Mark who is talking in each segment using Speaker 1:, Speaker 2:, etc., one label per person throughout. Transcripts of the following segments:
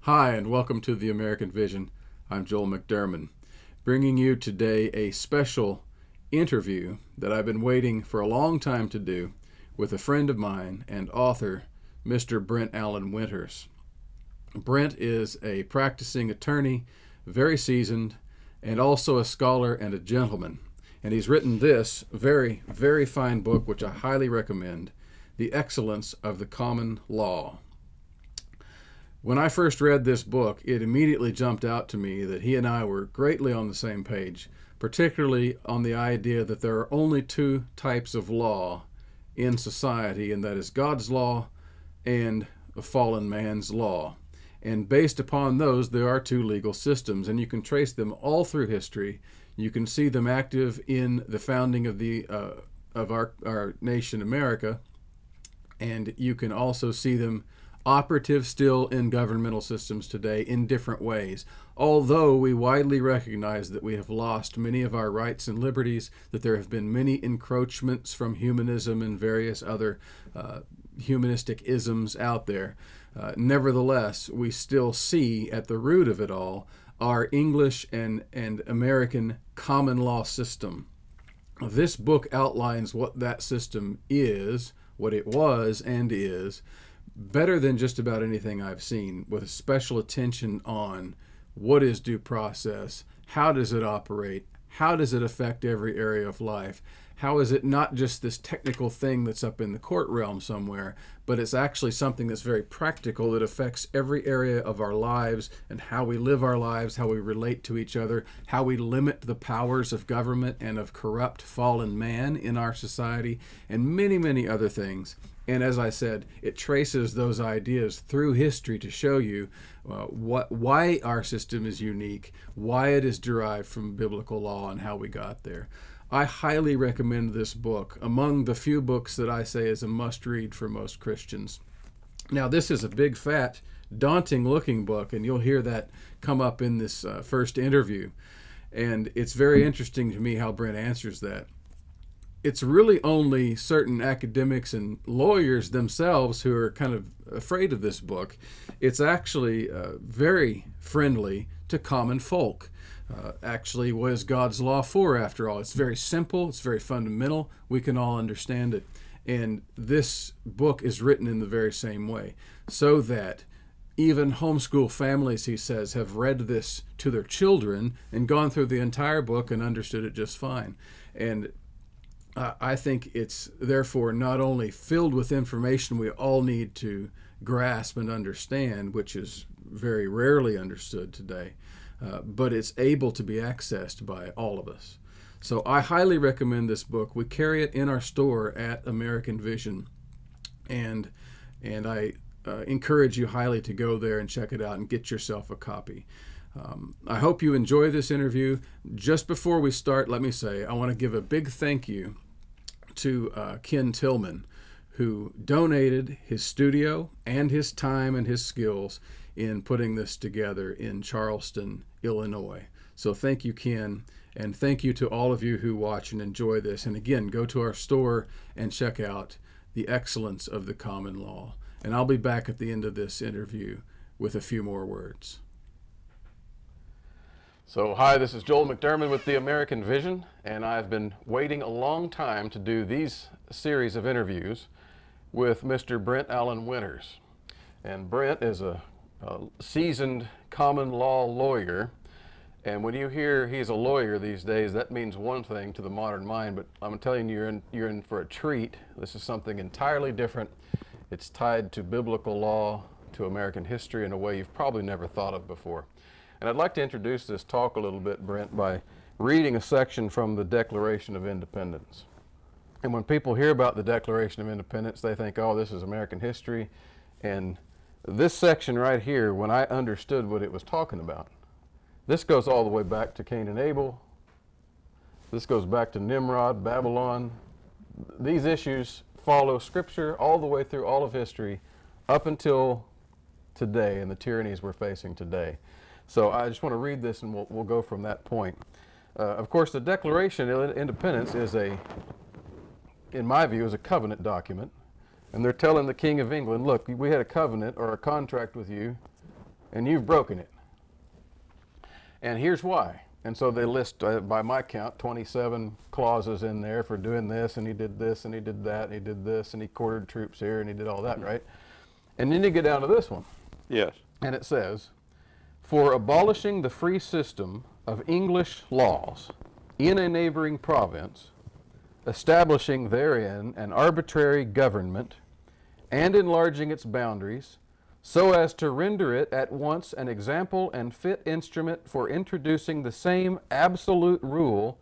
Speaker 1: Hi, and welcome to The American Vision. I'm Joel McDurmon, bringing you today a special interview that I've been waiting for a long time to do with a friend of mine and author, Mr. Brent Allan Winters. Brent is a practicing attorney, very seasoned, and also a scholar and a gentleman. And he's written this very, very fine book, which I highly recommend, The Excellence of the Common Law. When I first read this book, it immediately jumped out to me that he and I were greatly on the same page, particularly on the idea that there are only two types of law in society, and that is God's law and a fallen man's law. And based upon those, there are two legal systems, and you can trace them all through history. You can see them active in the founding of our nation, America, and you can also see them operative still in governmental systems today in different ways. Although we widely recognize that we have lost many of our rights and liberties, that there have been many encroachments from humanism and various other humanistic isms out there, nevertheless, we still see at the root of it all our English and American common law system. This book outlines what that system is, what it was and is, better than just about anything I've seen, with a special attention on what is due process, how does it operate, how does it affect every area of life, how is it not just this technical thing that's up in the court realm somewhere, but it's actually something that's very practical that affects every area of our lives and how we live our lives, how we relate to each other, how we limit the powers of government and of corrupt fallen man in our society, and many, many other things. And as I said, it traces those ideas through history to show you why our system is unique, why it is derived from biblical law, and how we got there. I highly recommend this book, among the few books that I say is a must-read for most Christians. Now, this is a big, fat, daunting-looking book, and you'll hear that come up in this first interview. And it's very interesting to me how Brent answers that. It's really only certain academics and lawyers themselves who are kind of afraid of this book. It's actually very friendly to common folk. Actually, what is God's law for, after all? It's very simple. It's very fundamental. We can all understand it. And this book is written in the very same way, so that even homeschool families, he says, have read this to their children and gone through the entire book and understood it just fine. And I think it's therefore not only filled with information we all need to grasp and understand, which is very rarely understood today, but it's able to be accessed by all of us. So I highly recommend this book. We carry it in our store at American Vision, and I encourage you highly to go there and check it out and get yourself a copy. I hope you enjoy this interview. Just before we start, let me say I want to give a big thank you to Ken Tillman, who donated his studio and his time and his skills in putting this together in Charleston, Illinois. So thank you, Ken, and thank you to all of you who watch and enjoy this. And again, go to our store and check out The Excellence of the Common Law. And I'll be back at the end of this interview with a few more words. So hi, this is Joel McDurmon with The American Vision, and I've been waiting a long time to do these series of interviews with Mr. Brent Allan Winters. And Brent is a seasoned common law lawyer, and when you hear he's a lawyer these days, that means one thing to the modern mind, but I'm telling you, you're in for a treat. This is something entirely different. It's tied to biblical law, to American history in a way you've probably never thought of before. And I'd like to introduce this talk a little bit, Brent, by reading a section from the Declaration of Independence. And when people hear about the Declaration of Independence, they think, oh, this is American history. And this section right here, when I understood what it was talking about, this goes all the way back to Cain and Abel. This goes back to Nimrod, Babylon. These issues follow Scripture all the way through all of history up until today and the tyrannies we're facing today. So I just want to read this and we'll go from that point. Of course, the Declaration of Independence is in my view, is a covenant document. And they're telling the King of England, look, we had a covenant or a contract with you and you've broken it. And here's why. And so they list, by my count, 27 clauses in there for doing this, and he did this, and he did that, and he did this, and he quartered troops here, and he did all that, right? And then you get down to this one.
Speaker 2: Yes.
Speaker 1: And it says, for abolishing the free system of English laws in a neighboring province, establishing therein an arbitrary government, and enlarging its boundaries, so as to render it at once an example and fit instrument for introducing the same absolute rule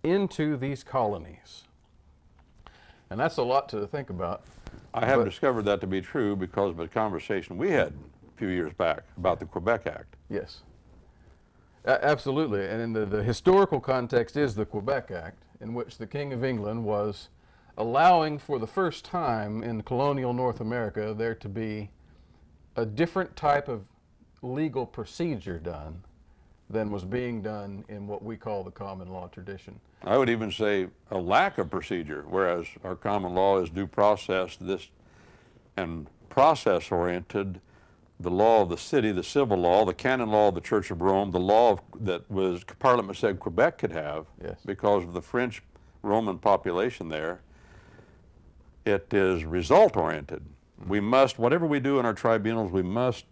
Speaker 1: into these colonies. And that's a lot to think about.
Speaker 2: I have discovered that to be true because of a conversation we had a few years back about the Quebec Act.
Speaker 1: Yes. Absolutely. And in the historical context is the Quebec Act, in which the King of England was allowing for the first time in colonial North America there to be a different type of legal procedure done than was being done in what we call the common law tradition.
Speaker 2: I would even say a lack of procedure, whereas our common law is due process, this and process-oriented. The law of the city, the civil law, the canon law of the Church of Rome, the law that was Parliament said Quebec could have,
Speaker 1: yes,
Speaker 2: because of the French Roman population there. It is result-oriented. We must, whatever we do in our tribunals, we must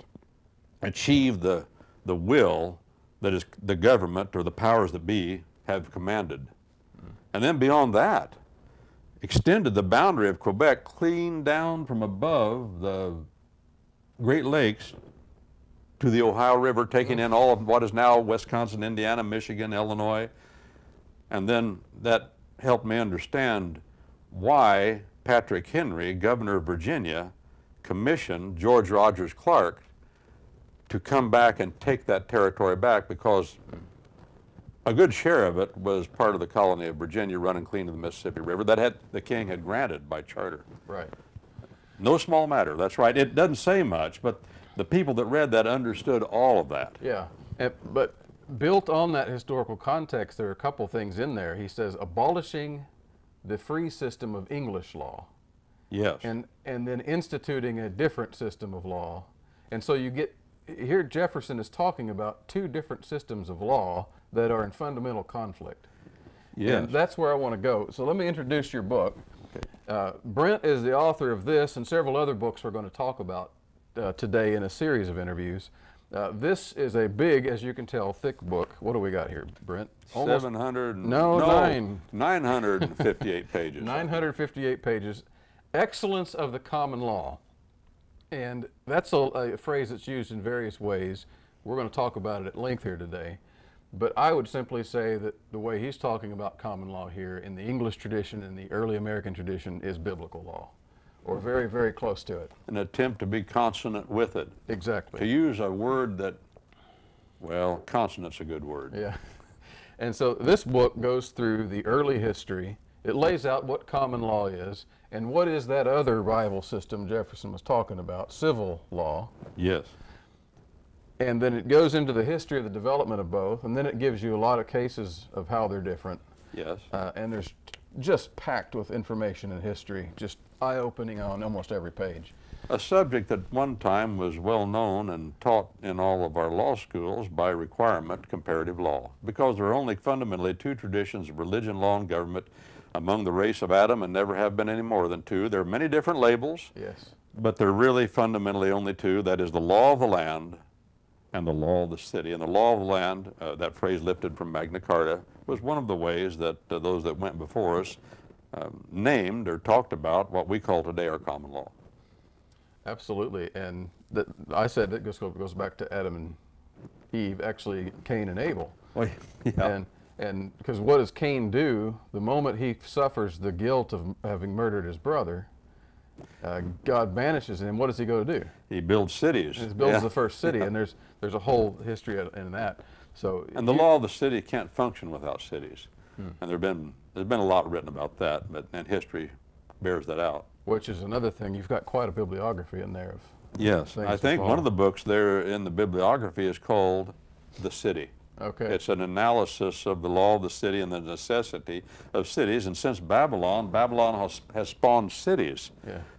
Speaker 2: achieve the will that is the government or the powers that be have commanded. And then beyond that, extended the boundary of Quebec clean down from above the Great Lakes to the Ohio River, taking in all of what is now Wisconsin, Indiana, Michigan, Illinois. And then that helped me understand why Patrick Henry, governor of Virginia, commissioned George Rogers Clark to come back and take that territory back, because a good share of it was part of the colony of Virginia running clean to the Mississippi River that the king had granted by charter.
Speaker 1: Right.
Speaker 2: No small matter, that's right. It doesn't say much, but the people that read that understood all of that.
Speaker 1: Yeah, but built on that historical context, there are a couple things in there. He says, abolishing the free system of English law.
Speaker 2: Yes.
Speaker 1: And then instituting a different system of law. And so you get, here Jefferson is talking about two different systems of law that are in fundamental conflict.
Speaker 2: Yes.
Speaker 1: And that's where I want to go. So let me introduce your book. Brent is the author of this and several other books we're going to talk about today in a series of interviews. This is a big, as you can tell, thick book. What do we got here, Brent?
Speaker 2: Almost 700.
Speaker 1: No,
Speaker 2: 958 pages.
Speaker 1: 958 pages. Excellence of the common law. And that's a phrase that's used in various ways. We're going to talk about it at length here today. But I would simply say that the way he's talking about common law here in the English tradition and the early American tradition is biblical law, or very, very close to it.
Speaker 2: An attempt to be consonant with it.
Speaker 1: Exactly.
Speaker 2: To use a word that, well, consonant's a good word.
Speaker 1: Yeah. And so this book goes through the early history. It lays out what common law is and what is that other rival system Jefferson was talking about, civil law.
Speaker 2: Yes.
Speaker 1: And then it goes into the history of the development of both, and then it gives you a lot of cases of how they're different.
Speaker 2: Yes.
Speaker 1: And there's just packed with information and history, just eye-opening on almost every page.
Speaker 2: A subject that one time was well known and taught in all of our law schools by requirement, comparative law, because there are only fundamentally two traditions of religion, law, and government among the race of Adam, and never have been any more than two. There are many different labels,
Speaker 1: yes,
Speaker 2: but they're really fundamentally only two. That is the law of the land and the law of the city. And the law of the land, that phrase lifted from Magna Carta, was one of the ways that those that went before us named or talked about what we call today our common law.
Speaker 1: Absolutely. And I said it goes back to Adam and Eve, actually Cain and Abel.
Speaker 2: Well, yeah.
Speaker 1: And because what does Cain do the moment he suffers the guilt of having murdered his brother? God banishes him. What does he go to do?
Speaker 2: He builds cities.
Speaker 1: He builds the first city, and there's a whole history in that. So
Speaker 2: and the law of the city can't function without cities. And there's been a lot written about that, and history bears that out.
Speaker 1: Which is another thing. You've got quite a bibliography in there of
Speaker 2: yes. I think one of the books there in the bibliography is called The City.
Speaker 1: Okay.
Speaker 2: It's an analysis of the law of the city and the necessity of cities. And since Babylon has spawned cities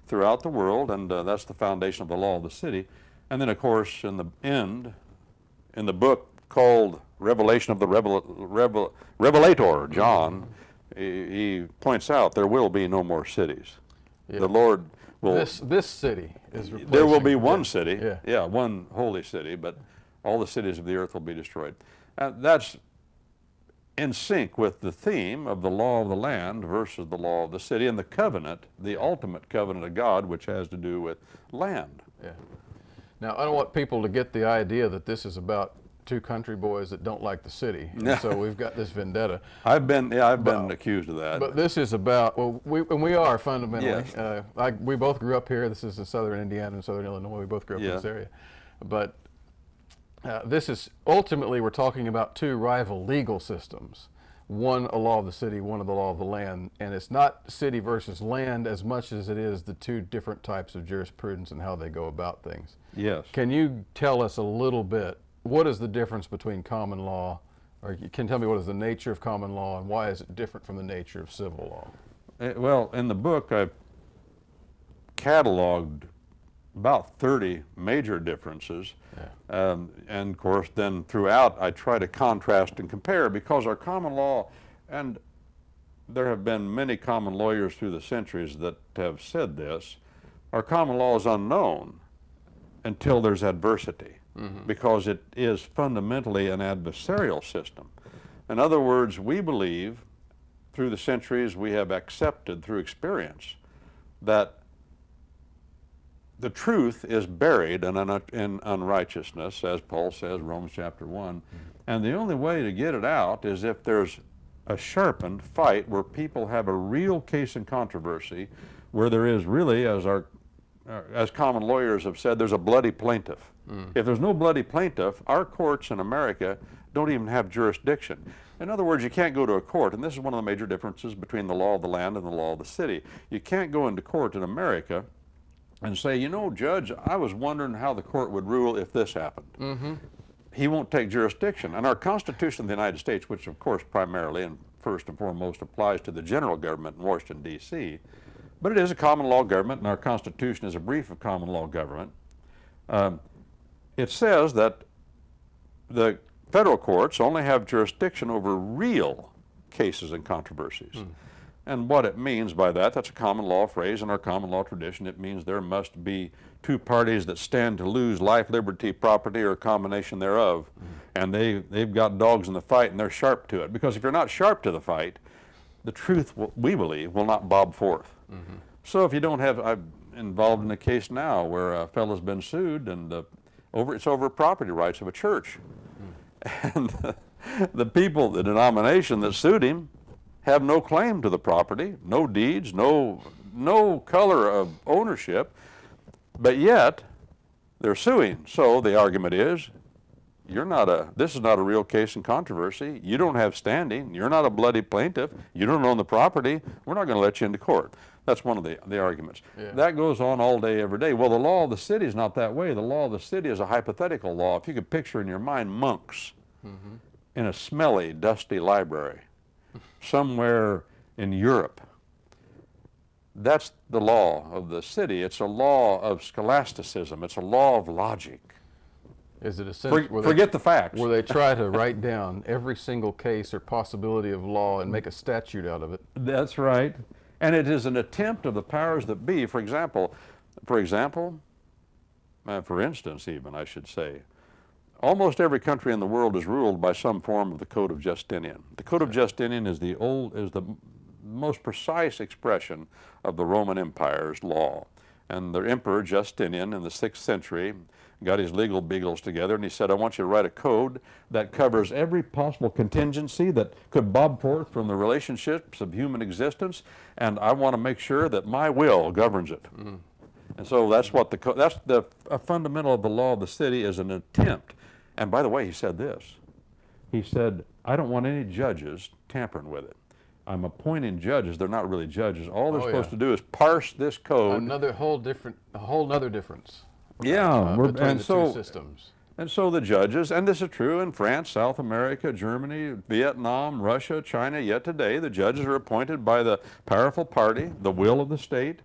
Speaker 2: throughout the world, and that's the foundation of the law of the city. And then, of course, in the end, in the book called Revelation of the Revelator, John, he points out there will be no more cities.
Speaker 1: Yeah.
Speaker 2: The Lord will...
Speaker 1: This city is replacing...
Speaker 2: There will be one city,
Speaker 1: yeah,
Speaker 2: one holy city, but all the cities of the earth will be destroyed. That's in sync with the theme of the law of the land versus the law of the city, and the covenant, the ultimate covenant of God, which has to do with land.
Speaker 1: Yeah. Now, I don't want people to get the idea that this is about two country boys that don't like the city, and so we've got this vendetta.
Speaker 2: I've been accused of that.
Speaker 1: But this is about, well, we are fundamentally.
Speaker 2: Yes.
Speaker 1: We both grew up here. This is in southern Indiana and southern Illinois. We both grew up in this area. But this is, ultimately, we're talking about two rival legal systems. One, a law of the city, one of the law of the land. And it's not city versus land as much as it is the two different types of jurisprudence and how they go about things.
Speaker 2: Yes.
Speaker 1: Can you tell us a little bit, what is the difference between common law, or you can tell me what is the nature of common law and why is it different from the nature of civil law?
Speaker 2: Well, in the book, I've cataloged about 30 major differences.
Speaker 1: Yeah.
Speaker 2: And of course, then throughout, I try to contrast and compare, because our common law, and there have been many common lawyers through the centuries that have said this, our common law is unknown until there's adversity, because it is fundamentally an adversarial system. In other words, we believe through the centuries we have accepted through experience that the truth is buried in unrighteousness, as Paul says, Romans chapter 1. And the only way to get it out is if there's a sharpened fight where people have a real case in controversy, where there is really, as common lawyers have said, there's a bloody plaintiff. If there's no bloody plaintiff, our courts in America don't even have jurisdiction. In other words, you can't go to a court, and this is one of the major differences between the law of the land and the law of the city. You can't go into court in America and say, you know, Judge, I was wondering how the court would rule if this happened. He won't take jurisdiction. And our Constitution of the United States, which of course primarily and first and foremost applies to the general government in Washington, D.C., but it is a common law government, and our Constitution is a brief of common law government. It says that the federal courts only have jurisdiction over real cases and controversies. And what it means by that, that's a common law phrase in our common law tradition. It means there must be two parties that stand to lose life, liberty, property, or a combination thereof. And they've got dogs in the fight, and they're sharp to it. Because if you're not sharp to the fight, the truth, we believe, will not bob forth. So if you don't have, I'm involved in a case now where a fellow's been sued, and it's over property rights of a church. And the people, the denomination that sued him, have no claim to the property, no deeds, no color of ownership, but yet they're suing. So the argument is, this is not a real case in controversy. You don't have standing. You're not a bloody plaintiff. You don't own the property. We're not going to let you into court. That's one of the arguments. Yeah. That goes on all day, every day. Well, the law of the city is not that way. The law of the city is a hypothetical law. If you could picture in your mind monks in a smelly, dusty library somewhere in Europe, that's the law of the city. It's a law of scholasticism. It's a law of logic.
Speaker 1: Is it a sense
Speaker 2: forget the facts?
Speaker 1: Where they try to write down every single case or possibility of law and make a statute out of it?
Speaker 2: That's right. And it is an attempt of the powers that be. For instance, even, I should say, almost every country in the world is ruled by some form of the Code of Justinian. The Code of Justinian is the most precise expression of the Roman Empire's law. And the Emperor Justinian in the 6th century got his legal beagles together, and he said, I want you to write a code that covers every possible contingency that could bob forth from the relationships of human existence, and I want to make sure that my will governs it. And so that's what a fundamental of the law of the city is, an attempt. And by the way, he said this. He said, I don't want any judges tampering with it. I'm appointing judges. They're not really judges. All they're supposed to do is parse this code.
Speaker 1: A whole nother difference.
Speaker 2: Yeah,
Speaker 1: between the two systems.
Speaker 2: And so the judges, and this is true in France, South America, Germany, Vietnam, Russia, China, yet today the judges are appointed by the powerful party, the will of the state,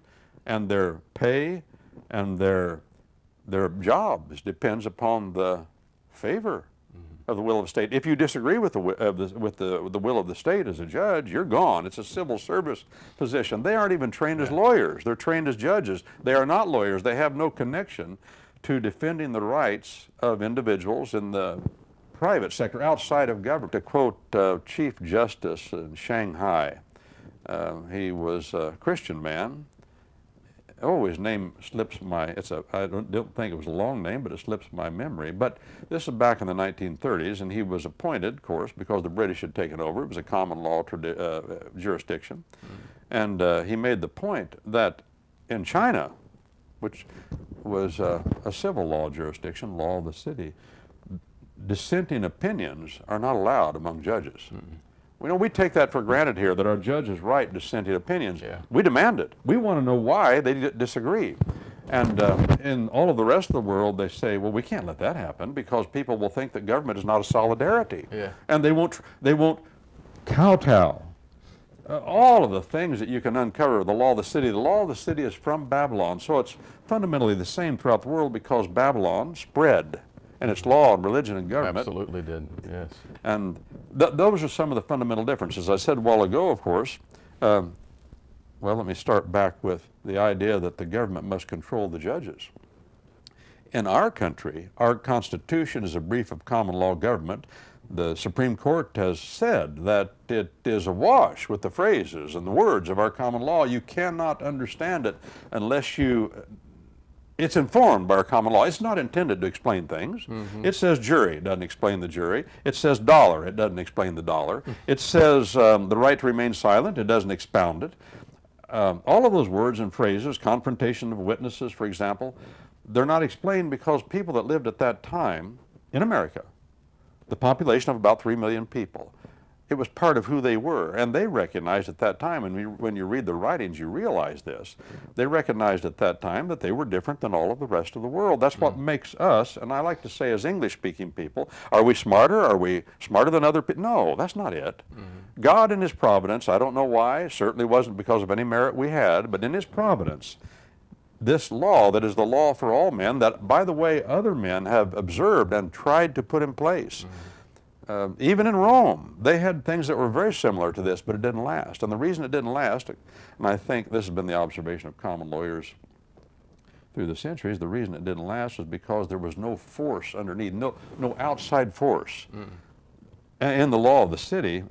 Speaker 2: and their pay and their their jobs depends upon the favor of the will of the state. If you disagree with the will of the state as a judge, you're gone. It's a civil service position. They aren't even trained as lawyers. They're trained as judges. They are not lawyers. They have no connection to defending the rights of individuals in the private sector outside of government. To quote Chief Justice in Shanghai, he was a Christian man. Oh, his name slips my, I don't think it was a long name, but it slips my memory. But this is back in the 1930s, and he was appointed, of course, because the British had taken over. It was a common law jurisdiction. And he made the point that in China, which was a civil law jurisdiction, law of the city, dissenting opinions are not allowed among judges. We take that for granted here, that our judges write dissenting opinions. We demand it. We want to know why they disagree. And in all of the rest of the world, they say, well, we can't let that happen because people will think that government is not a solidarity. And they won't kowtow. All of the things that you can uncover, the law of the city is from Babylon. So it's fundamentally the same throughout the world because Babylon spread. And its law and religion and government.
Speaker 1: Absolutely did, yes.
Speaker 2: And those are some of the fundamental differences. I said a while ago, of course, well, let me start back with the idea that the government must control the judges. In our country, our Constitution is a brief of common law government. The Supreme Court has said that it is awash with the phrases and the words of our common law. You cannot understand it unless it's informed by our common law. It's not intended to explain things. It says jury, it doesn't explain the jury. It says dollar, it doesn't explain the dollar. It says the right to remain silent, it doesn't expound it. All of those words and phrases, confrontation of witnesses, for example, they're not explained because people that lived at that time in America, the population of about 3 million people, it was part of who they were, and they recognized at that time, and when you read the writings, you realize this, they recognized at that time that they were different than all of the rest of the world. That's what makes us, and I like to say as English-speaking people, are we smarter? Are we smarter than other people? No, that's not it. God in His providence, I don't know why, certainly wasn't because of any merit we had, but in His providence, this law that is the law for all men, that, by the way, other men have observed and tried to put in place. Even in Rome, they had things that were very similar to this, but it didn't last. And the reason it didn't last, and I think this has been the observation of common lawyers through the centuries, the reason it didn't last was because there was no force underneath, no outside force. In the law of the city,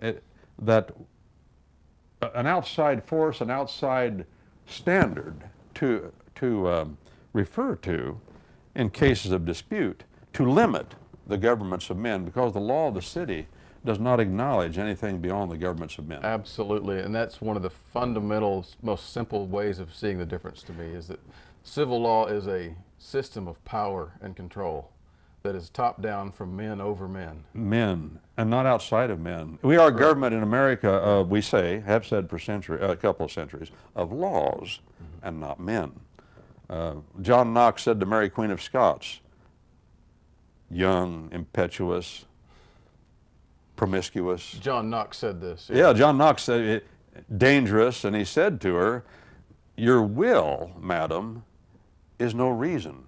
Speaker 2: that an outside force, an outside standard to refer to in cases of dispute, to limit the governments of men, because the law of the city does not acknowledge anything beyond the governments of men.
Speaker 1: Absolutely, and that's one of the fundamental, most simple ways of seeing the difference to me, is that civil law is a system of power and control that is top down from men over men.
Speaker 2: Men, and not outside of men. We are a government in America, we say, have said for a couple of centuries, of laws and not men. John Knox said to Mary Queen of Scots, young, impetuous, promiscuous.
Speaker 1: John Knox said this.
Speaker 2: Yeah, John Knox said it, dangerous, and he said to her, your will, madam, is no reason.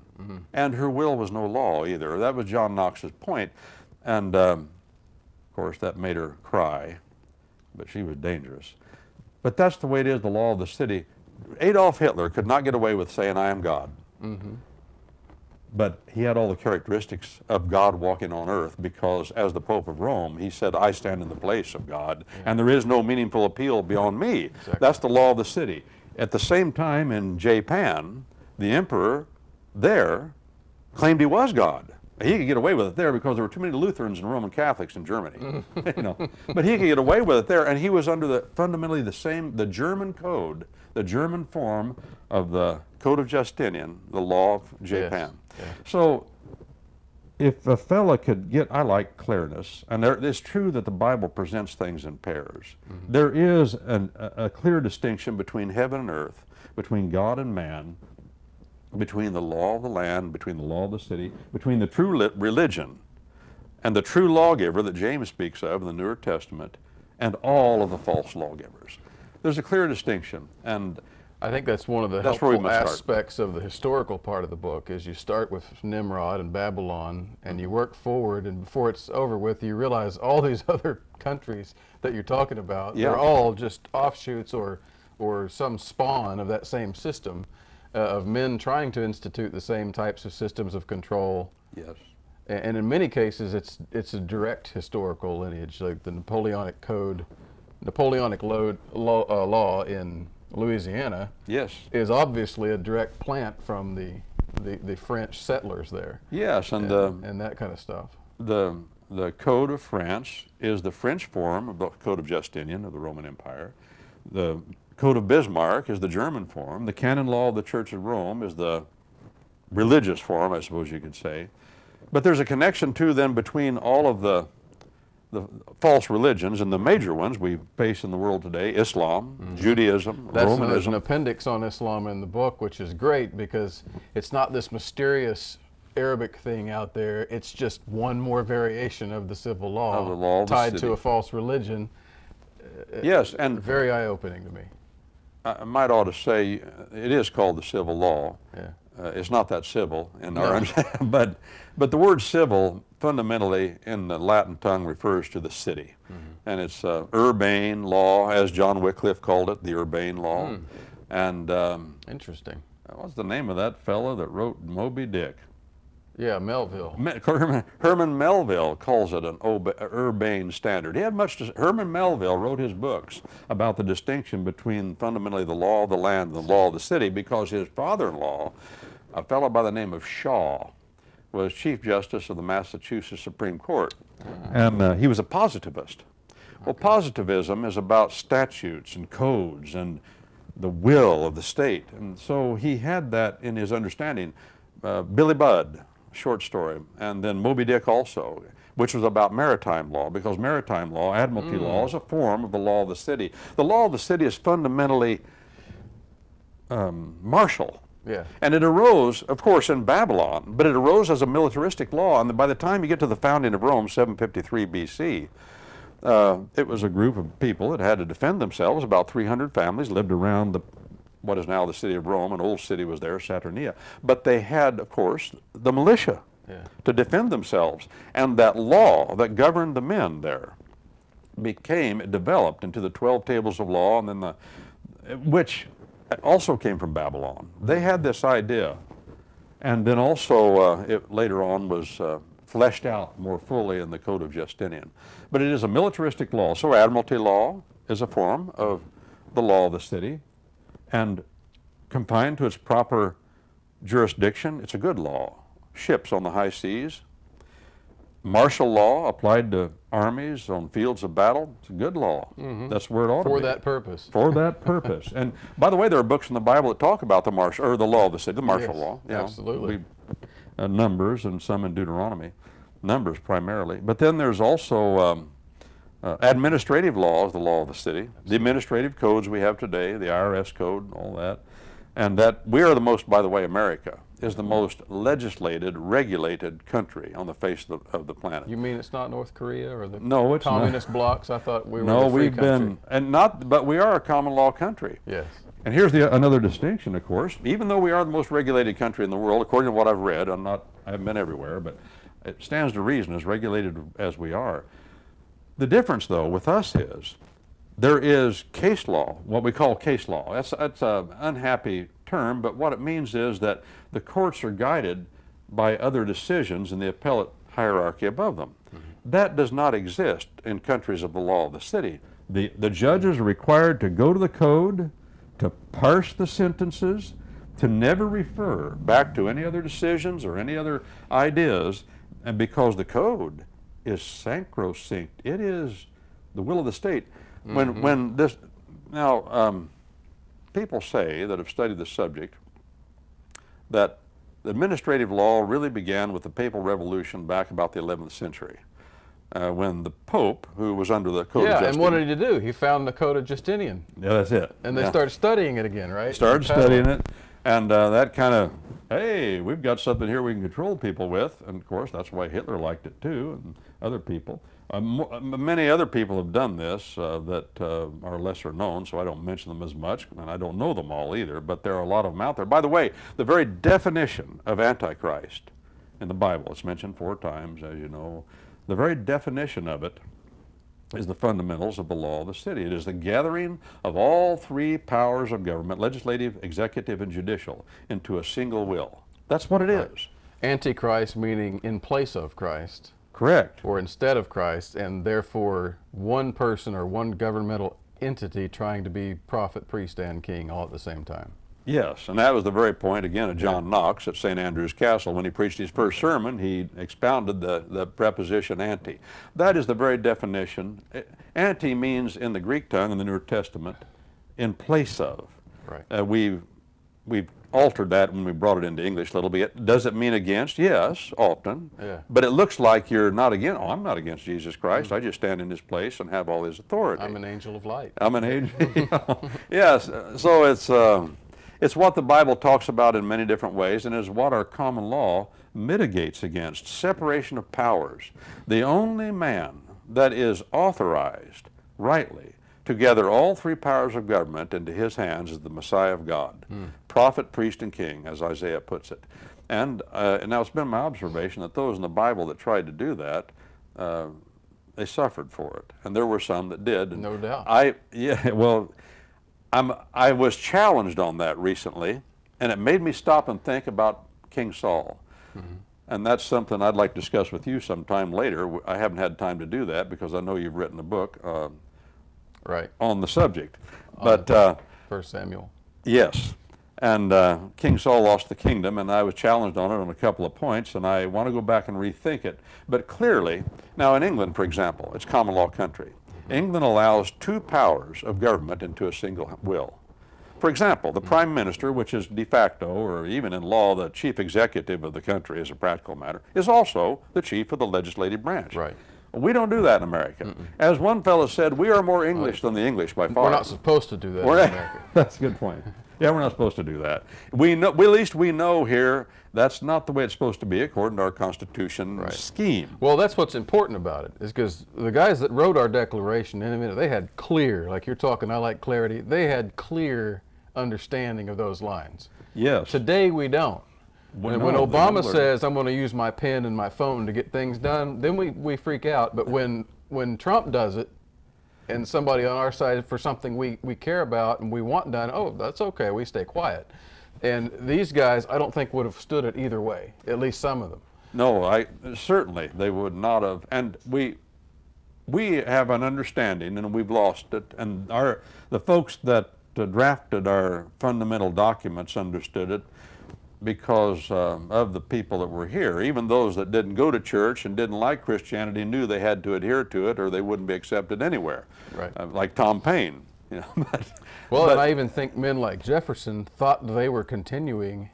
Speaker 2: And her will was no law either. That was John Knox's point. And of course, that made her cry, but she was dangerous. But that's the way it is, the law of the city. Adolf Hitler could not get away with saying, I am God. But he had all the characteristics of God walking on earth because, as the Pope of Rome, he said, I stand in the place of God, and there is no meaningful appeal beyond me. That's the law of the city. At the same time, in Japan, the emperor there claimed he was God. He could get away with it there because there were too many Lutherans and Roman Catholics in Germany. But he could get away with it there, and he was under fundamentally the German code, the German form of the Code of Justinian, the law of Japan. So if a fella could get, I like clearness, and it's true that the Bible presents things in pairs. There is a clear distinction between heaven and earth, between God and man, between the law of the land, between the law of the city, between the true religion and the true lawgiver that James speaks of in the Newer Testament, and all of the false lawgivers. There's a clear distinction, and
Speaker 1: I think that's one of the
Speaker 2: That's where we
Speaker 1: helpful
Speaker 2: must start.
Speaker 1: aspects of the historical part of the book is you start with Nimrod and Babylon and you work forward, and before it's over with you realize all these other countries that you're talking about,
Speaker 2: Yeah.
Speaker 1: they're all just offshoots or some spawn of that same system of men trying to institute the same types of systems of control.
Speaker 2: Yes.
Speaker 1: And in many cases it's a direct historical lineage, like the Napoleonic law in Louisiana,
Speaker 2: Yes.
Speaker 1: is obviously a direct plant from the French settlers there.
Speaker 2: Yes, and
Speaker 1: that kind of stuff.
Speaker 2: the Code of France is the French form of the Code of Justinian of the Roman Empire. The Code of Bismarck is the German form. The Canon Law of the Church of Rome is the religious form, I suppose you could say. But there's a connection too then between all of the false religions, and the major ones we face in the world today: Islam, Judaism,
Speaker 1: There's an
Speaker 2: Romanism.
Speaker 1: appendix on Islam in the book, which is great because it's not this mysterious Arabic thing out there. It's just one more variation of the civil law,
Speaker 2: Of the law of the
Speaker 1: tied
Speaker 2: city.
Speaker 1: to a false religion.
Speaker 2: Yes, and
Speaker 1: Very eye-opening to me.
Speaker 2: I might ought to say it is called the civil law.
Speaker 1: Yeah.
Speaker 2: It's not that civil in our understanding, but the word civil fundamentally in the Latin tongue refers to the city. And it's urbane law, as John Wycliffe called it, the urbane law. And
Speaker 1: Interesting.
Speaker 2: what's the name of that fellow that wrote Moby Dick?
Speaker 1: Yeah, Melville.
Speaker 2: Herman Melville calls it an urbane standard. He had much to say. Herman Melville wrote his books about the distinction between fundamentally the law of the land and the law of the city, because his father-in-law, a fellow by the name of Shaw, was Chief Justice of the Massachusetts Supreme Court. And he was a positivist. Well, positivism is about statutes and codes and the will of the state. And so he had that in his understanding. Billy Budd, short story, and then Moby Dick also, which was about maritime law, because maritime law, admiralty law, is a form of the law of the city. The law of the city is fundamentally martial.
Speaker 1: Yeah.
Speaker 2: And it arose, of course, in Babylon, but it arose as a militaristic law. And by the time you get to the founding of Rome, 753 BC, it was a group of people that had to defend themselves. About 300 families lived around what is now the city of Rome. An old city was there, Saturnia. But they had, of course, the militia to defend themselves. And that law that governed the men there developed into the 12 tables of law, and then which also came from Babylon. They had this idea, and then also it later on was fleshed out more fully in the Code of Justinian. But it is a militaristic law. So admiralty law is a form of the law of the city, and confined to its proper jurisdiction, it's a good law. Ships on the high seas. Martial law applied to armies on fields of battle, it's a good law. That's where it ought to be.
Speaker 1: For that purpose.
Speaker 2: For that purpose. And by the way, there are books in the Bible that talk about the law of the city, the martial law. You know,
Speaker 1: absolutely.
Speaker 2: Numbers, and some in Deuteronomy. Numbers primarily. But then there's also administrative law is the law of the city. The administrative codes we have today, the IRS code and all that. And that we are the most, by the way, America is the most legislated, regulated country on the face of the planet.
Speaker 1: You mean it's not North Korea or the
Speaker 2: No, it's
Speaker 1: communist blocks? I thought we were
Speaker 2: No,
Speaker 1: the free
Speaker 2: we've
Speaker 1: country.
Speaker 2: but we are a common law country.
Speaker 1: Yes.
Speaker 2: And here's another distinction, of course. Even though we are the most regulated country in the world, according to what I've read, I haven't been everywhere, but it stands to reason, as regulated as we are. The difference, though, with us is there is case law, what we call case law. That's an unhappy term, but what it means is that the courts are guided by other decisions in the appellate hierarchy above them. That does not exist in countries of the law of the city. The judges are required to go to the code, to parse the sentences, to never refer back to any other decisions or any other ideas, and because the code is sacrosanct, it is the will of the state. When this, now, people say that have studied the subject that the administrative law really began with the Papal Revolution back about the 11th century, when the Pope, who was under the Code of Justinian.
Speaker 1: And what did he do? He found the Code of Justinian.
Speaker 2: Yeah, that's it.
Speaker 1: And they started studying it again, right?
Speaker 2: Started studying it, and that kind of hey, we've got something here we can control people with. And of course, that's why Hitler liked it too, and other people. Many other people have done this that are lesser known, so I don't mention them as much, and I don't know them all either, but there are a lot of them out there. By the way, the very definition of Antichrist in the Bible, it's mentioned 4 times, as you know, the very definition of it is the fundamentals of the law of the city. It is the gathering of all 3 powers of government, legislative, executive, and judicial, into a single will. That's what it is.
Speaker 1: Antichrist meaning in place of Christ.
Speaker 2: Correct.
Speaker 1: Or instead of Christ, and therefore one person or one governmental entity trying to be prophet, priest, and king all at the same time.
Speaker 2: Yes, and that was the very point, again, of John Knox at St. Andrew's Castle. When he preached his first sermon, he expounded the preposition anti. That is the very definition. Anti means, in the Greek tongue, in the New Testament, in place of.
Speaker 1: Right.
Speaker 2: We've altered that when we brought it into English a little bit. Does it mean against? Yes, often.
Speaker 1: Yeah.
Speaker 2: But it looks like you're not against. Oh, I'm not against Jesus Christ. I just stand in his place and have all his authority.
Speaker 1: I'm an angel of light.
Speaker 2: I'm an angel. Yes, so it's what the Bible talks about in many different ways, and is what our common law mitigates against. Separation of powers. The only man that is authorized rightly to gather all 3 powers of government into his hands is the Messiah of God. Prophet, priest, and king, as Isaiah puts it. And now it's been my observation that those in the Bible that tried to do that, they suffered for it. And there were some that did. And
Speaker 1: no doubt.
Speaker 2: I was challenged on that recently, and it made me stop and think about King Saul. And that's something I'd like to discuss with you sometime later. I haven't had time to do that because I know you've written a book on the subject. But
Speaker 1: 1 Samuel.
Speaker 2: Yes. And King Saul lost the kingdom, and I was challenged on it on a couple of points, and I want to go back and rethink it. But clearly, now in England, for example, it's common law country. England allows 2 powers of government into a single will. For example, the Prime Minister, which is de facto, or even in law, the chief executive of the country as a practical matter, is also the chief of the legislative branch.
Speaker 1: Right.
Speaker 2: We don't do that in America. As one fellow said, we are more English than the English by far.
Speaker 1: We're not supposed to do that in America.
Speaker 2: That's a good point. Yeah, we're not supposed to do that. We know, at least we know here that's not the way it's supposed to be according to our Constitution scheme.
Speaker 1: Well, that's what's important about it, is because the guys that wrote our Declaration, in a minute, they had clear, like you're talking, I like clarity, they had clear understanding of those lines.
Speaker 2: Yes.
Speaker 1: Today we don't. When Obama says, I'm going to use my pen and my phone to get things done, then we freak out. But when Trump does it, and somebody on our side for something we care about and we want done, oh, that's okay, we stay quiet. And these guys, I don't think would have stood it either way, at least some of them.
Speaker 2: No, certainly they would not have. And we have an understanding, and we've lost it. And the folks that drafted our fundamental documents understood it because of the people that were here. Even those that didn't go to church and didn't like Christianity knew they had to adhere to it or they wouldn't be accepted anywhere.
Speaker 1: Right.
Speaker 2: Like Tom Paine. You know,
Speaker 1: and I even think men like Jefferson thought they were continuing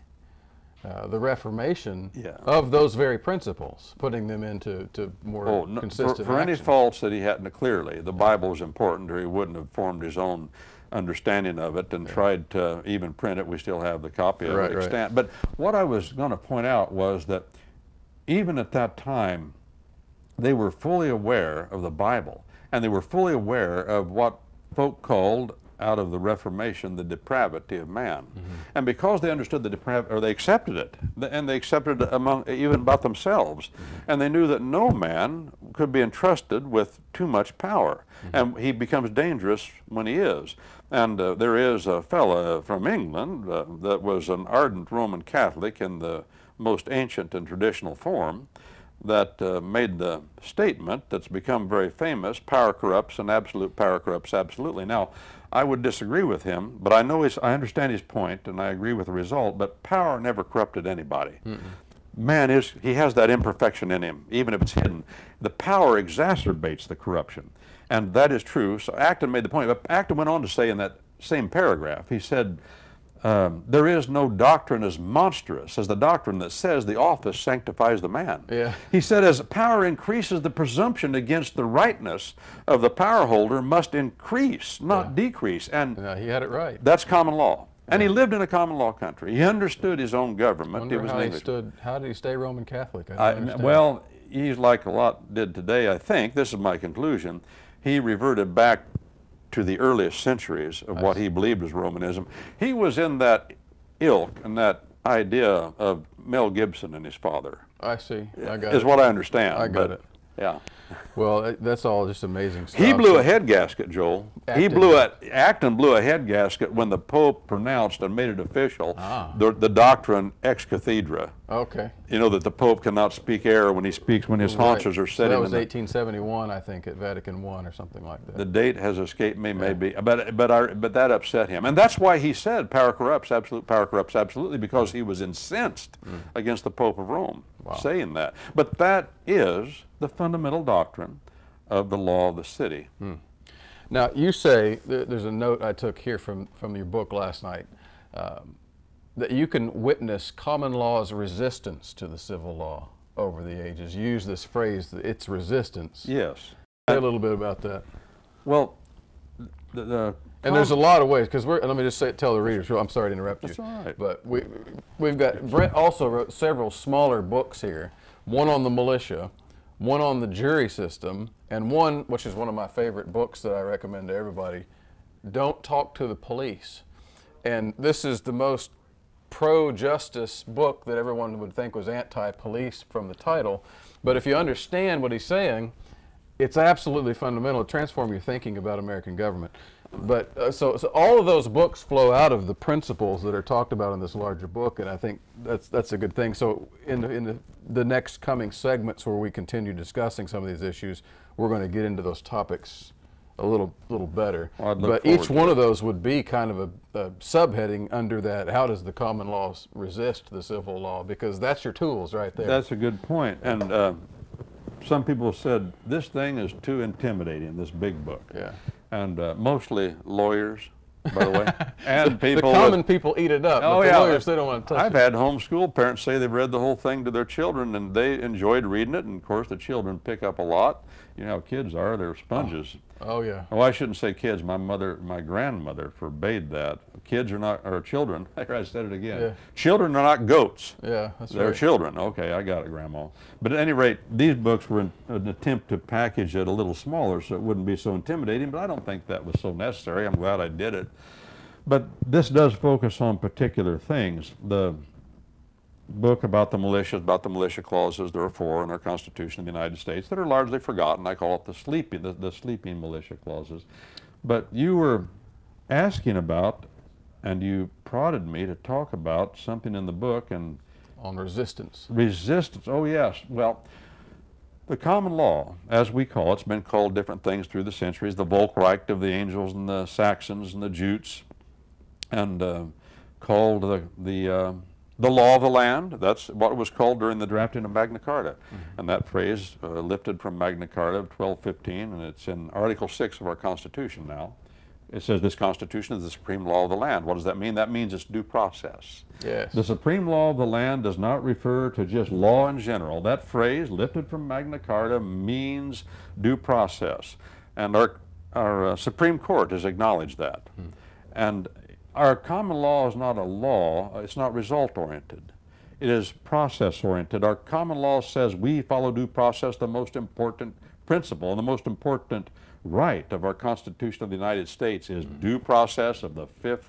Speaker 1: the Reformation of those very principles, putting them into more consistent
Speaker 2: for any faults that he hadn't, clearly, the Bible was important, or he wouldn't have formed his own understanding of it and tried to even print it. We still have the copy of it extant. But what I was going to point out was that even at that time, they were fully aware of the Bible, and they were fully aware of what folk called, out of the Reformation, the depravity of man. And because they understood the depravity, or they accepted it, and they accepted it even about themselves, and they knew that no man could be entrusted with too much power, and he becomes dangerous when he is. And there is a fellow from England that was an ardent Roman Catholic in the most ancient and traditional form, that made the statement that's become very famous: power corrupts and absolute power corrupts absolutely. Now, I would disagree with him, but I understand his point, and I agree with the result, but power never corrupted anybody. Man he has that imperfection in him, even if it's hidden. The power exacerbates the corruption, and that is true. So Acton made the point, but Acton went on to say in that same paragraph, he said, there is no doctrine as monstrous as the doctrine that says the office sanctifies the man. He said, as power increases, the presumption against the rightness of the power holder must increase, not decrease. And
Speaker 1: he had it right.
Speaker 2: That's common law. And he lived in a common law country. He understood his own government.
Speaker 1: Wonder how did he stay Roman Catholic?
Speaker 2: Well, he's like a lot did today, I think. This is my conclusion. He reverted back to the earliest centuries of what he believed was Romanism. He was in that ilk and that idea of Mel Gibson and his father.
Speaker 1: I see. I got
Speaker 2: is what I understand.
Speaker 1: I got it.
Speaker 2: Yeah.
Speaker 1: Well, that's all just amazing stuff.
Speaker 2: He blew a head gasket, Joel. Acton blew a head gasket when the Pope pronounced and made it official the doctrine ex cathedra.
Speaker 1: Okay.
Speaker 2: You know that the Pope cannot speak error when he speaks when his haunches are sitting.
Speaker 1: So that was 1871, I think, at Vatican I or something like that.
Speaker 2: The date has escaped me, maybe, but that upset him, and that's why he said power corrupts, absolute power corrupts absolutely, because he was incensed against the Pope of Rome saying that. But that is the fundamental doctrine of the law of the city.
Speaker 1: Now, you say, there's a note I took here from your book last night, that you can witness common law's resistance to the civil law over the ages. You use this phrase, its resistance.
Speaker 2: Yes.
Speaker 1: Say a little bit about that.
Speaker 2: Well,
Speaker 1: and there's a lot of ways, because let me just tell the readers, I'm sorry to interrupt you.
Speaker 2: That's all right.
Speaker 1: But we've got, Brent also wrote several smaller books here, one on the militia, one on the jury system, and one, which is one of my favorite books that I recommend to everybody, Don't Talk to the Police. And this is the most pro-justice book that everyone would think was anti-police from the title. But if you understand what he's saying, it's absolutely fundamental. It transforms your thinking about American government. But so all of those books flow out of the principles that are talked about in this larger book, and I think that's a good thing. So in the next coming segments where we continue discussing some of these issues, we're going to get into those topics a little better.
Speaker 2: Well,
Speaker 1: but each one of those would be kind of a subheading under that. How does the common law resist the civil law? Because that's your tools right there.
Speaker 2: That's a good point. And some people said this thing is too intimidating, this big book.
Speaker 1: Yeah.
Speaker 2: And mostly lawyers, by the way, and people.
Speaker 1: The common people eat it up.
Speaker 2: Oh,
Speaker 1: but the
Speaker 2: yeah.
Speaker 1: lawyers, they don't want to touch it.
Speaker 2: I've had homeschool parents say they've read the whole thing to their children, and they enjoyed reading it. And of course, the children pick up a lot. You know how kids are; they're sponges.
Speaker 1: Oh yeah.
Speaker 2: Oh, I shouldn't say kids. My grandmother forbade that. Kids are not, or children. I said it again.
Speaker 1: Yeah.
Speaker 2: Children are not goats.
Speaker 1: Yeah, that's
Speaker 2: They're
Speaker 1: right.
Speaker 2: children. Okay, I got it, Grandma. But at any rate, these books were an attempt to package it a little smaller so it wouldn't be so intimidating, but I don't think that was so necessary. I'm glad I did it. But this does focus on particular things. The book about the militia clauses, there are 4 in our Constitution of the United States that are largely forgotten. I call it the sleeping militia clauses. But you were asking about, and you prodded me to talk about something in the book and
Speaker 1: on resistance.
Speaker 2: Resistance, oh yes. Well, the common law, as we call it, it's been called different things through the centuries, the Volksrecht of the Angels and the Saxons and the Jutes, and called the law of the land. That's what it was called during the drafting of Magna Carta. And that phrase lifted from Magna Carta of 1215, and it's in Article 6 of our Constitution now. It says this Constitution is the supreme law of the land. What does that mean? That means it's due process.
Speaker 1: Yes.
Speaker 2: The supreme law of the land does not refer to just law in general. That phrase, lifted from Magna Carta, means due process. And our Supreme Court has acknowledged that. And our common law is not a law. It's not result-oriented. It is process-oriented. Our common law says we follow due process, the most important principle and the most important right of our Constitution of the United States is due process of the 5th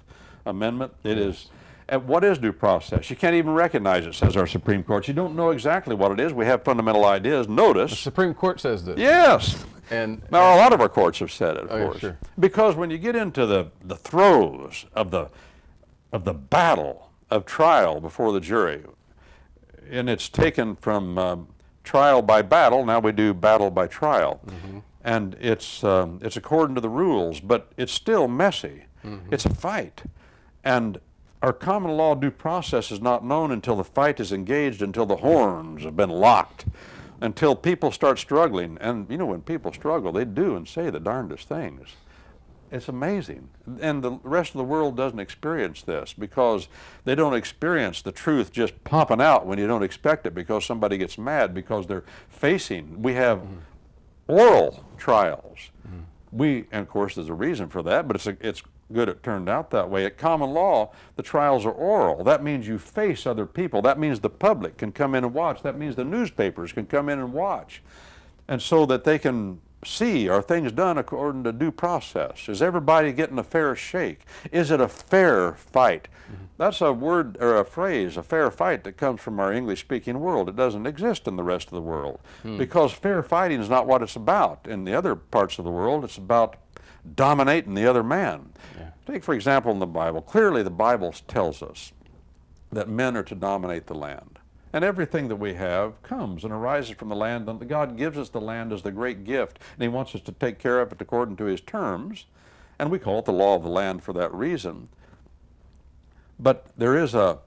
Speaker 2: Amendment. It is, and what is due process? You can't even recognize it, says our Supreme Court. You don't know exactly what it is. We have fundamental ideas. Notice.
Speaker 1: The Supreme Court says this.
Speaker 2: Yes.
Speaker 1: And
Speaker 2: now, a lot of our courts have said it, of
Speaker 1: yeah,
Speaker 2: course.
Speaker 1: sure.
Speaker 2: Because when you get into the throes of the battle of trial before the jury, and it's taken from trial by battle, now we do battle by trial. And it's according to the rules, but it's still messy. It's a fight. And our common law due process is not known until the fight is engaged, until the horns have been locked, until people start struggling. And you know, when people struggle, they do and say the darndest things. It's amazing. And the rest of the world doesn't experience this because they don't experience the truth just popping out when you don't expect it because somebody gets mad because they're facing. We have oral trials. And of course there's a reason for that, but it's good it turned out that way. At common law, the trials are oral. That means you face other people. That means the public can come in and watch. That means the newspapers can come in and watch. And so that they can see, are things done according to due process? Is everybody getting a fair shake? Is it a fair fight? That's a word or a phrase, a fair fight, that comes from our English-speaking world. It doesn't exist in the rest of the world because fair fighting is not what it's about. In the other parts of the world, it's about dominating the other man. Yeah. Take, for example, in the Bible. Clearly, the Bible tells us that men are to dominate the land. And everything that we have comes and arises from the land. And God gives us the land as the great gift, and He wants us to take care of it according to His terms. And we call it the law of the land for that reason. But there is a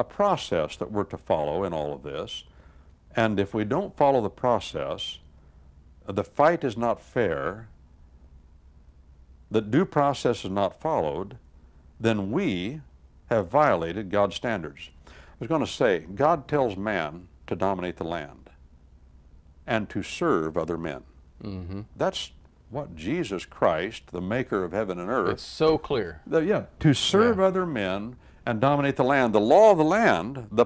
Speaker 2: process that we're to follow in all of this. And if we don't follow the process, the fight is not fair, the due process is not followed, then we have violated God's standards. I was going to say, God tells man to dominate the land and to serve other men. Mm-hmm. That's what Jesus Christ, the maker of heaven and earth.
Speaker 1: It's so clear.
Speaker 2: To serve other men and dominate the land. The law of the land, the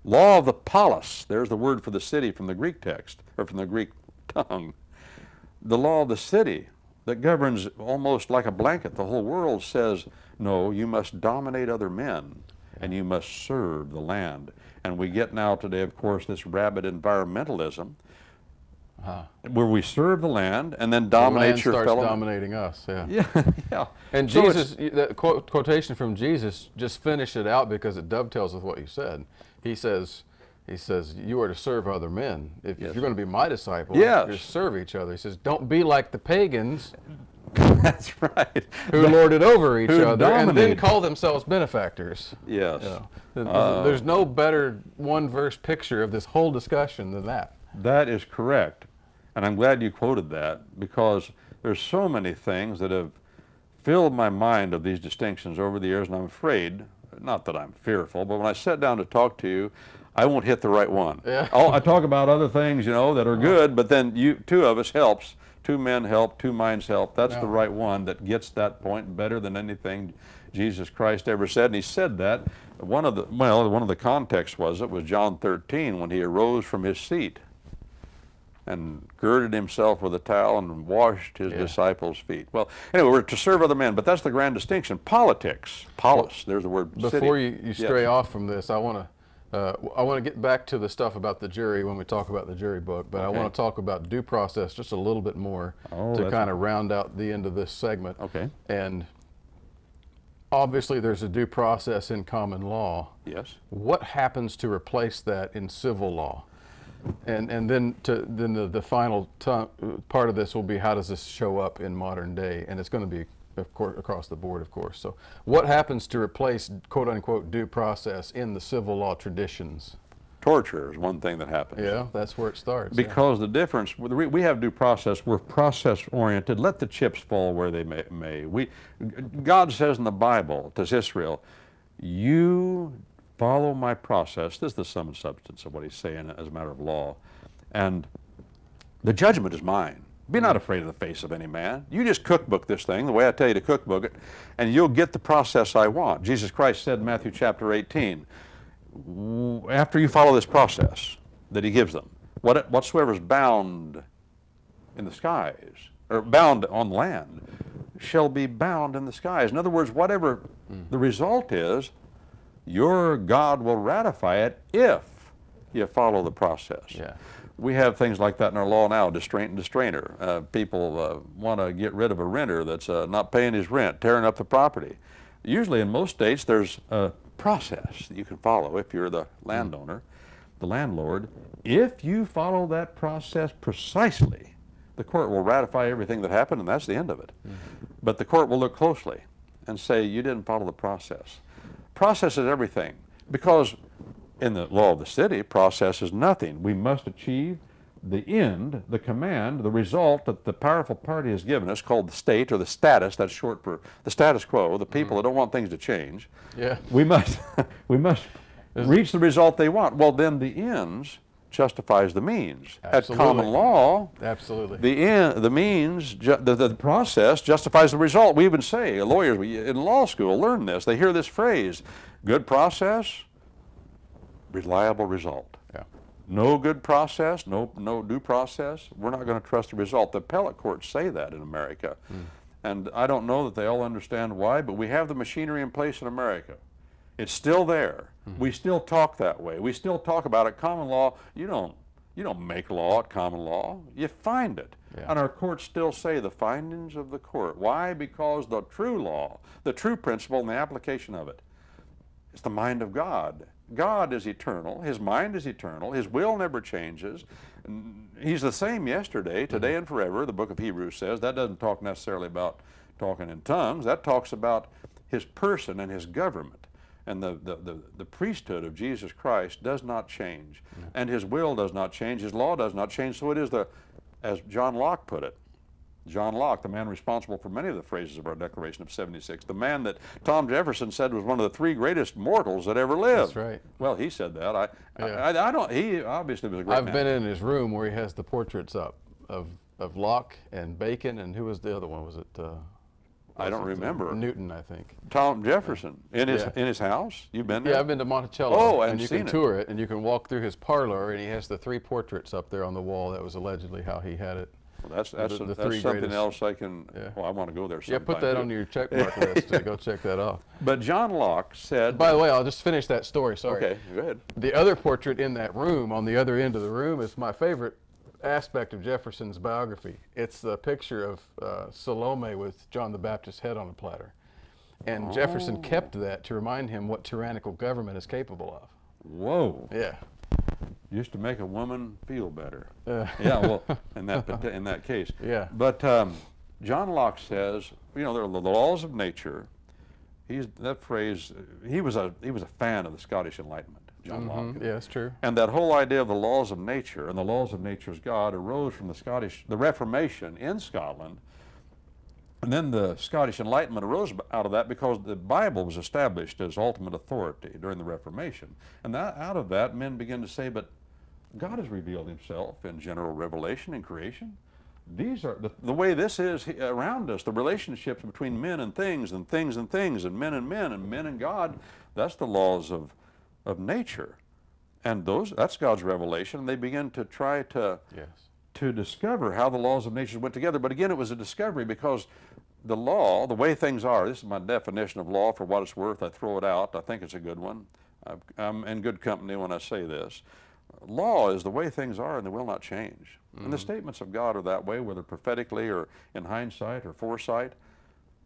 Speaker 2: law of the polis, there's the word for the city from the Greek text, or from the Greek tongue. The law of the city that governs almost like a blanket the whole world says, no, you must dominate other men and you must serve the land. And we get now today, of course, this rabid environmentalism where we serve the land and then dominate your fellow.
Speaker 1: The land starts dominating us,
Speaker 2: yeah.
Speaker 1: And so Jesus, that quotation from Jesus, just finish it out because it dovetails with what you said. He says, you are to serve other men. If you're going to be my disciple, you're to serve each other. He says, don't be like the pagans.
Speaker 2: That's right.
Speaker 1: Who lord it over each other and then call themselves benefactors.
Speaker 2: Yes.
Speaker 1: There's no better one-verse picture of this whole discussion than that.
Speaker 2: That is correct. And I'm glad you quoted that, because there's so many things that have filled my mind of these distinctions over the years, and I'm afraid, not that I'm fearful, but when I sit down to talk to you, I won't hit the right one. Yeah. I talk about other things, that are good, but then two of us helps. Two men help, two minds help. That's the right one that gets that point better than anything Jesus Christ ever said. And He said that. One of the contexts was John 13 when He arose from His seat and girded Himself with a towel and washed His disciples' feet. Well, anyway, we're to serve other men, but that's the grand distinction. Politics, polis, there's the word.
Speaker 1: Before you stray off from this, I want to get back to the stuff about the jury when we talk about the jury book, but I want to talk about due process just a little bit more to kind of round out the end of this segment.
Speaker 2: Okay.
Speaker 1: And obviously there's a due process in common law.
Speaker 2: Yes.
Speaker 1: What happens to replace that in civil law? And then the final part of this will be, how does this show up in modern day? And it's going to be, of course, across the board, of course. So what happens to replace quote-unquote due process in the civil law traditions?
Speaker 2: Torture is one thing that happens.
Speaker 1: Yeah, that's where it starts.
Speaker 2: Because the difference, we have due process, we're process-oriented. Let the chips fall where they may. God says in the Bible to Israel, you follow my process. This is the sum and substance of what He's saying as a matter of law. And the judgment is mine. Be not afraid of the face of any man. You just cookbook this thing the way I tell you to cookbook it, and you'll get the process I want. Jesus Christ said in Matthew chapter 18, after you follow this process that He gives them, whatsoever is bound in the skies, or bound on land, shall be bound in the skies. In other words, whatever the result is, your God will ratify it if you follow the process.
Speaker 1: Yeah.
Speaker 2: We have things like that in our law now, distraint and distrainer. People want to get rid of a renter that's not paying his rent, tearing up the property. Usually in most states there's a process that you can follow if you're the landowner, the landlord. If you follow that process precisely, the court will ratify everything that happened, and that's the end of it. But the court will look closely and say, you didn't follow the process. Process is everything, because in the law of the city, process is nothing. We must achieve the end, the command, the result that the powerful party has given us, called the state or the status. That's short for the status quo, the people that don't want things to change. We must reach the result they want. Well, then the ends justifies the means.
Speaker 1: Absolutely.
Speaker 2: At common law,
Speaker 1: Absolutely.
Speaker 2: the means, the process justifies the result. We even say, lawyers in law school learn this. They hear this phrase, good process, reliable result.
Speaker 1: Yeah.
Speaker 2: No good process, no due process, we're not going to trust the result. The appellate courts say that in America. And I don't know that they all understand why, but we have the machinery in place in America. It's still there. We still talk that way. We still talk about it. Common law, you don't make law at common law. You find it.
Speaker 1: Yeah.
Speaker 2: And our courts still say the findings of the court. Why? Because the true law, the true principle and the application of it is the mind of God. God is eternal. His mind is eternal. His will never changes. He's the same yesterday, today, and forever. The book of Hebrews says that doesn't talk necessarily about talking in tongues. That talks about his person and his government. And the priesthood of Jesus Christ does not change. And his will does not change. His law does not change. So it is as John Locke put it, John Locke, the man responsible for many of the phrases of our Declaration of 76, the man that Tom Jefferson said was one of the 3 greatest mortals that ever lived.
Speaker 1: That's right.
Speaker 2: Well, he said that. I don't. He obviously was a great man.
Speaker 1: I've been in his room where he has the portraits up of Locke and Bacon, and who was the other one? Was it?
Speaker 2: I don't remember.
Speaker 1: Newton, I think.
Speaker 2: Tom Jefferson in his house. You've been there?
Speaker 1: Yeah, I've been to Monticello.
Speaker 2: Oh,
Speaker 1: and you
Speaker 2: seen
Speaker 1: can
Speaker 2: it.
Speaker 1: tour it, and you can walk through his parlor, and he has the 3 portraits up there on the wall. That was allegedly how he had it.
Speaker 2: Well, that's
Speaker 1: the
Speaker 2: something
Speaker 1: greatest.
Speaker 2: else I can.
Speaker 1: Yeah.
Speaker 2: Well, I want to go there.
Speaker 1: Yeah, put that on your checkmark list to go check that off.
Speaker 2: But John Locke said.
Speaker 1: By the way, I'll just finish that story. Sorry.
Speaker 2: Okay, go ahead.
Speaker 1: The other portrait in that room, on the other end of the room, is my favorite aspect of Jefferson's biography. It's the picture of Salome with John the Baptist's head on a platter. And Jefferson kept that to remind him what tyrannical government is capable of.
Speaker 2: Whoa.
Speaker 1: Yeah.
Speaker 2: Used to make a woman feel better. Yeah, well, in that case.
Speaker 1: Yeah.
Speaker 2: But John Locke says, there are the laws of nature. That phrase. He was a fan of the Scottish Enlightenment. John Locke.
Speaker 1: Yeah, that's true.
Speaker 2: And that whole idea of the laws of nature and the laws of nature's God arose from the Reformation in Scotland. And then the Scottish Enlightenment arose out of that because the Bible was established as ultimate authority during the Reformation. And out of that, men began to say, but God has revealed himself in general revelation and creation. These are the way this is around us, the relationships between men and things and things and things and men and God. That's the laws of nature. And that's God's revelation. And they begin to try to discover how the laws of nature went together. But again, it was a discovery because the law, the way things are, this is my definition of law for what it's worth. I throw it out. I think it's a good one. I'm in good company when I say this. Law is the way things are and they will not change. And the statements of God are that way, whether prophetically or in hindsight or foresight.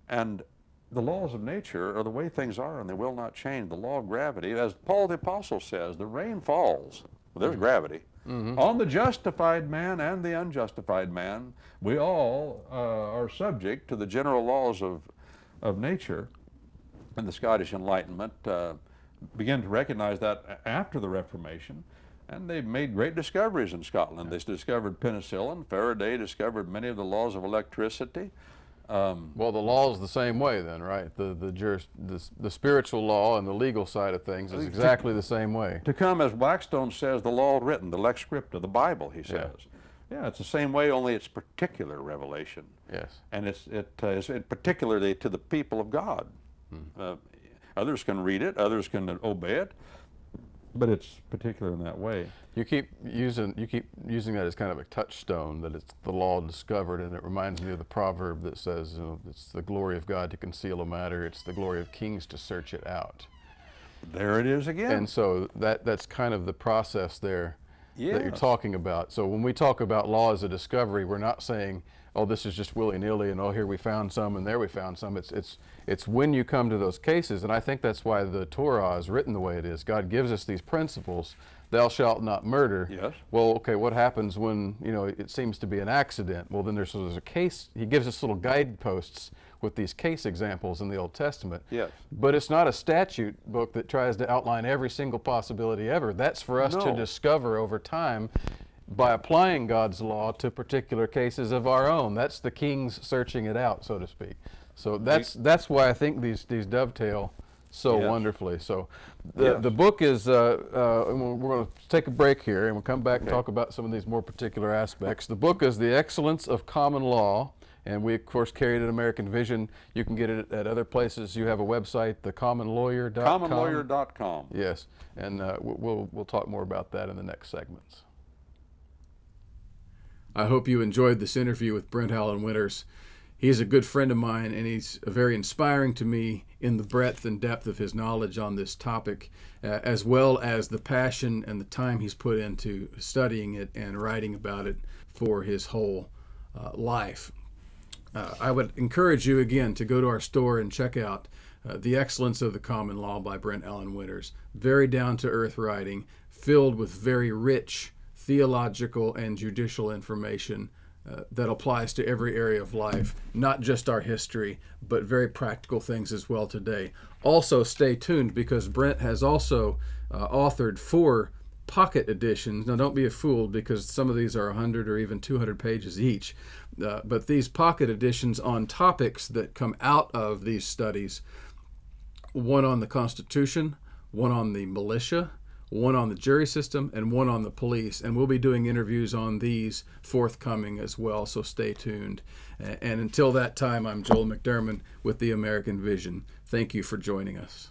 Speaker 2: And the laws of nature are the way things are and they will not change. The law of gravity, as Paul the Apostle says, the rain falls. Well, there's gravity. On the justified man and the unjustified man. We all are subject to the general laws of nature. And the Scottish Enlightenment began to recognize that after the Reformation. And they made great discoveries in Scotland. They discovered penicillin. Faraday discovered many of the laws of electricity.
Speaker 1: Well, the law is the same way then, right? The spiritual law and the legal side of things is exactly the same way.
Speaker 2: To come, as Blackstone says, the law written, the lex scripta, the Bible, he says. Yeah, it's the same way, only it's particular revelation.
Speaker 1: Yes.
Speaker 2: And it is particularly to the people of God. Others can read it, others can obey it, but it's particular in that way.
Speaker 1: You keep using that as kind of a touchstone, that it's the law discovered, and it reminds me of the proverb that says, it's the glory of God to conceal a matter, it's the glory of kings to search it out.
Speaker 2: There it is again.
Speaker 1: And so that's kind of the process there that you're talking about. So when we talk about law as a discovery, we're not saying, oh, this is just willy-nilly, and oh, here we found some, and there we found some. It's when you come to those cases, and I think that's why the Torah is written the way it is. God gives us these principles. Thou shalt not murder.
Speaker 2: Yes.
Speaker 1: Well, okay, what happens when, it seems to be an accident? Well, then there's a case. He gives us little guideposts with these case examples in the Old Testament.
Speaker 2: Yes.
Speaker 1: But it's not a statute book that tries to outline every single possibility ever. That's for us to discover over time by applying God's law to particular cases of our own. That's the kings searching it out, so to speak. So that's why I think these dovetail so
Speaker 2: Yes.
Speaker 1: wonderfully. So
Speaker 2: Yes.
Speaker 1: the book is, we're going to take a break here and we'll come back and
Speaker 2: Okay.
Speaker 1: talk about some of these more particular aspects. The book is The Excellence of Common Law, and we, of course, carry it at American Vision. You can get it at other places. You have a website, thecommonlawyer.com.
Speaker 2: Commonlawyer.com.
Speaker 1: Yes, and we'll talk more about that in the next segments. I hope you enjoyed this interview with Brent Allan Winters. He's a good friend of mine, and he's very inspiring to me in the breadth and depth of his knowledge on this topic, as well as the passion and the time he's put into studying it and writing about it for his whole life. I would encourage you again to go to our store and check out The Excellence of the Common Law by Brent Allan Winters. Very down-to-earth writing, filled with very rich theological and judicial information that applies to every area of life, not just our history, but very practical things as well today. Also, stay tuned, because Brent has also authored 4 pocket editions. Now, don't be fooled, because some of these are 100 or even 200 pages each. But these pocket editions on topics that come out of these studies, one on the Constitution, one on the militia, one on the jury system, and one on the police. And we'll be doing interviews on these forthcoming as well, so stay tuned. And until that time, I'm Joel McDurmon with the American Vision. Thank you for joining us.